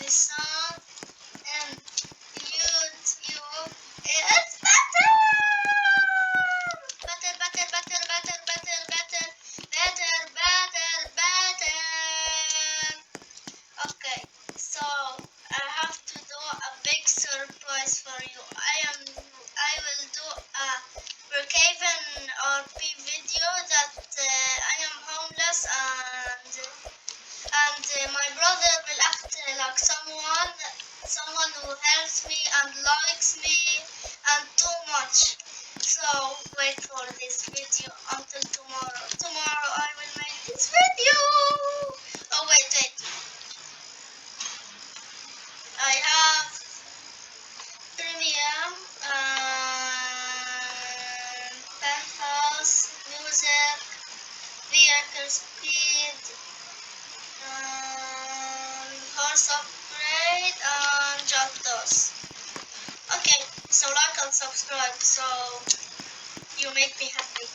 the sound and YouTube is better. Better. Okay, so I have to do a big surprise for you. I will do a Brookhaven RP video that I am homeless and my brother will act like someone who helps me and likes me and too much. So wait for this video until tomorrow. Tomorrow I will make this video. Oh wait. I have premium penthouse, music, vehicle speed, horse upgrade, and Jottos. Okay, so like and subscribe so you make me happy.